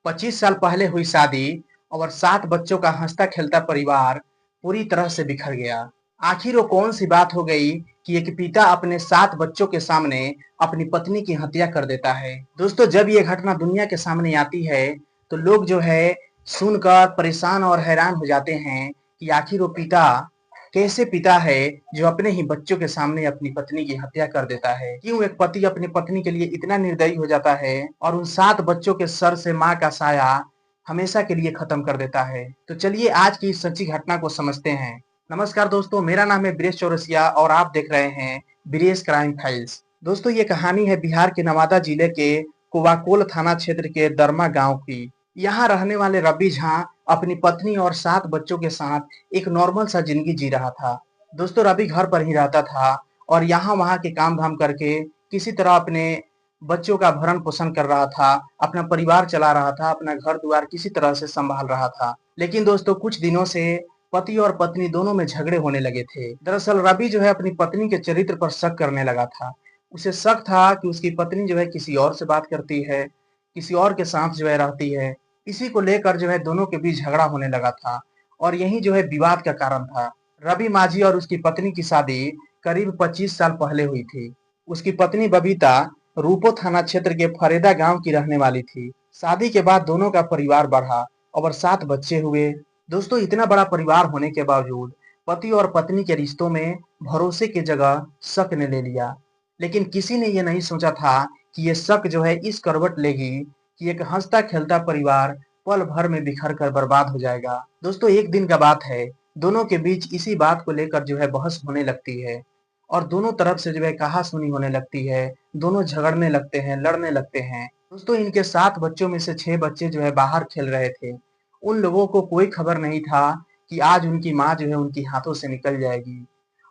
25 साल पहले हुई शादी और 7 बच्चों का हंसता खेलता परिवार पूरी तरह से बिखर गया। आखिर वो कौन सी बात हो गई कि एक पिता अपने 7 बच्चों के सामने अपनी पत्नी की हत्या कर देता है। दोस्तों, जब ये घटना दुनिया के सामने आती है तो लोग जो है सुनकर परेशान और हैरान हो जाते हैं कि आखिर वो पिता कैसे पिता है जो अपने ही बच्चों के सामने अपनी पत्नी की हत्या कर देता है। क्यों एक पति अपनी पत्नी के लिए इतना निर्दयी हो जाता है और उन 7 बच्चों के सर से माँ का साया हमेशा के लिए खत्म कर देता है। तो चलिए आज की इस सच्ची घटना को समझते हैं। नमस्कार दोस्तों, मेरा नाम है ब्रिजेश चौरसिया और आप देख रहे हैं ब्रिजेश क्राइम फाइल्स। दोस्तों, ये कहानी है बिहार के नवादा जिले के कुवाकोल थाना क्षेत्र के दरमा गांव की। यहाँ रहने वाले रवि झा अपनी पत्नी और 7 बच्चों के साथ एक नॉर्मल सा जिंदगी जी रहा था। दोस्तों, रवि घर पर ही रहता था और यहाँ वहाँ के काम धाम करके किसी तरह अपने बच्चों का भरण पोषण कर रहा था, अपना परिवार चला रहा था, अपना घर द्वार किसी तरह से संभाल रहा था। लेकिन दोस्तों, कुछ दिनों से पति और पत्नी दोनों में झगड़े होने लगे थे। दरअसल रवि जो है अपनी पत्नी के चरित्र पर शक करने लगा था। उसे शक था कि उसकी पत्नी जो है किसी और से बात करती है, किसी और के साथ जो है रहती है। इसी को लेकर जो है दोनों के बीच झगड़ा होने लगा था और यही जो है विवाद का कारण था। रवि माझी और उसकी पत्नी की शादी करीब 25 साल पहले हुई थी। उसकी पत्नी बबीता रूपो थाना क्षेत्र के फरेदा गांव की रहने वाली थी। शादी के बाद दोनों का परिवार बढ़ा और 7 बच्चे हुए। दोस्तों, इतना बड़ा परिवार होने के बावजूद पति और पत्नी के रिश्तों में भरोसे की जगह शक ने ले लिया। लेकिन किसी ने ये नहीं सोचा था कि ये शक जो है इस करवट लेगी कि एक हंसता खेलता परिवार पल भर में बिखर कर बर्बाद हो जाएगा। दोस्तों, एक दिन का बात है, दोनों के बीच इसी बात को लेकर जो है बहस होने लगती है और दोनों तरफ से जो है कहा-सुनी होने लगती है। दोनों झगड़ने लगते हैं, लड़ने लगते हैं। दोस्तों, इनके 7 बच्चों में से 6 बच्चे जो है बाहर खेल रहे थे। उन लोगों को कोई खबर नहीं था कि आज उनकी माँ जो है उनकी हाथों से निकल जाएगी।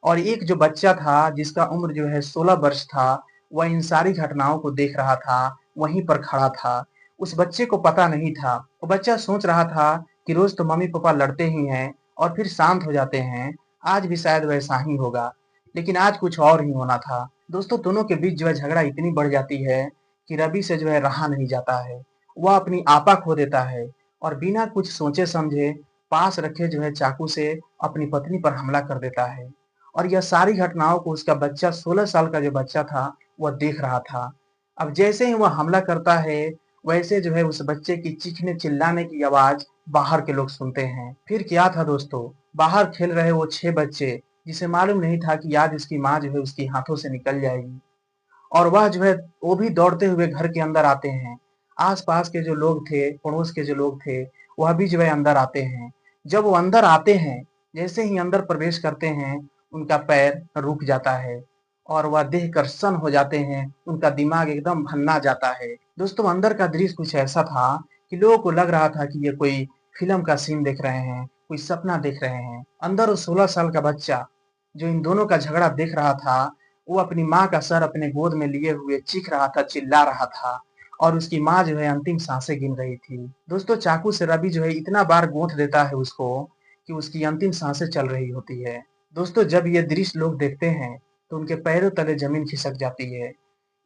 और एक जो बच्चा था जिसका उम्र जो है 16 वर्ष था, वह इन सारी घटनाओं को देख रहा था, वहीं पर खड़ा था। उस बच्चे को पता नहीं था। वो बच्चा सोच रहा था कि रोज तो मम्मी पापा लड़ते ही हैं और फिर शांत हो जाते हैं, आज भी शायद वैसा ही होगा। लेकिन आज कुछ और ही होना था। दोस्तों, दोनों के बीच जो है झगड़ा इतनी बढ़ जाती है कि रवि से जो है रहा नहीं जाता है। वह अपनी आपा खो देता है और बिना कुछ सोचे समझे पास रखे जो है चाकू से अपनी पत्नी पर हमला कर देता है। और यह सारी घटनाओं को उसका बच्चा 16 साल का जो बच्चा था वह देख रहा था। अब जैसे ही वह हमला करता है वैसे जो है उस बच्चे की चीखने चिल्लाने की आवाज बाहर के लोग सुनते हैं। फिर क्या था दोस्तों, बाहर खेल रहे वो 6 बच्चे जिसे मालूम नहीं था कि आज उसकी माँ जो है उसकी हाथों से निकल जाएगी और वह जो है वो भी दौड़ते हुए घर के अंदर आते हैं। आस-पास के जो लोग थे, पड़ोस के जो लोग थे, वह भी जो है अंदर आते हैं। जब वो अंदर आते हैं, जैसे ही अंदर प्रवेश करते हैं, उनका पैर रुक जाता है और वह देखकर सन्न हो जाते हैं, उनका दिमाग एकदम भन्ना जाता है। दोस्तों, अंदर का दृश्य कुछ ऐसा था कि लोगों को लग रहा था कि ये कोई फ़िल्म का सीन देख रहे हैं, कोई सपना देख रहे हैं। अंदर वो 16 साल का बच्चा, जो इन दोनों का झगड़ा देख रहा था, वो अपनी माँ का सर अपने गोद में लिए हुए चीख रहा था, चिल्ला रहा था और उसकी माँ जो है अंतिम सांसें गिन रही थी। दोस्तों, चाकू से रवि जो है इतना बार गोंद देता है उसको कि उसकी अंतिम सांसें चल रही होती है। दोस्तों, जब ये दृश्य लोग देखते हैं तो उनके पैरों तले जमीन खिसक जाती है।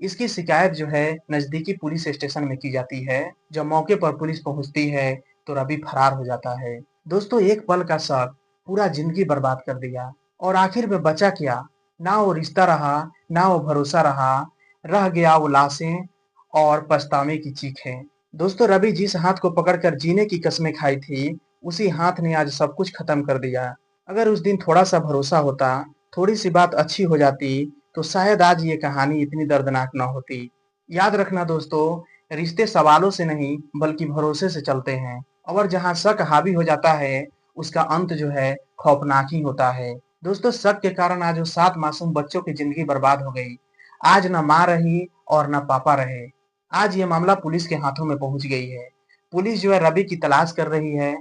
इसकी शिकायत जो है नजदीकी पुलिस स्टेशन में की जाती है। जब मौके पर पुलिस पहुंचती है तो रवि फरार हो जाता है। दोस्तों, एक पल का शक पूरा जिंदगी बर्बाद कर दिया और आखिर में बचा क्या? ना वो रिश्ता रहा, ना वो भरोसा रहा, रह गया वो लाशें और पछतावे की चीखें। दोस्तों, रवि जिस हाथ को पकड़कर जीने की कस्में खाई थी, उसी हाथ ने आज सब कुछ खत्म कर दिया। अगर उस दिन थोड़ा-सा भरोसा होता, थोड़ी-सी बात अच्छी हो जाती, तो शायद आज ये कहानी इतनी दर्दनाक ना होती। याद रखना दोस्तों, रिश्ते सवालों से नहीं बल्कि भरोसे से चलते हैं और जहाँ शक हावी हो जाता है, उसका अंत जो है खौफनाक ही होता है। दोस्तों, शक के कारण आज वो 7 मासूम बच्चों की जिंदगी बर्बाद हो गई। आज ना माँ रही और ना पापा रहे। आज ये मामला पुलिस के हाथों में पहुंच गई है। पुलिस जो है रवि की तलाश कर रही है।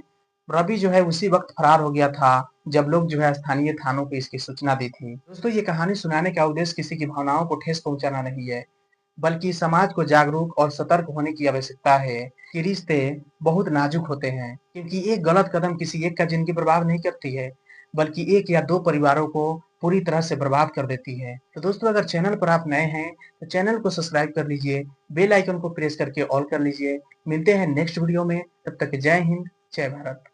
रवि जो है उसी वक्त फरार हो गया था जब लोग जो है स्थानीय थानों को इसकी सूचना दी थी। दोस्तों, ये कहानी सुनाने का उद्देश्य किसी की भावनाओं को ठेस पहुंचाना नहीं है, बल्कि समाज को जागरूक और सतर्क होने की आवश्यकता है कि रिश्ते बहुत नाजुक होते हैं, क्योंकि एक गलत कदम किसी एक का जिंदगी बर्बाद नहीं करती है, बल्कि एक या दो परिवारों को पूरी तरह से बर्बाद कर देती है। तो दोस्तों अगर चैनल पर आप नए हैं तो चैनल को सब्सक्राइब कर लीजिए, बेल आइकन को प्रेस करके ऑल कर लीजिए। मिलते हैं नेक्स्ट वीडियो में, तब तक जय हिंद, जय भारत।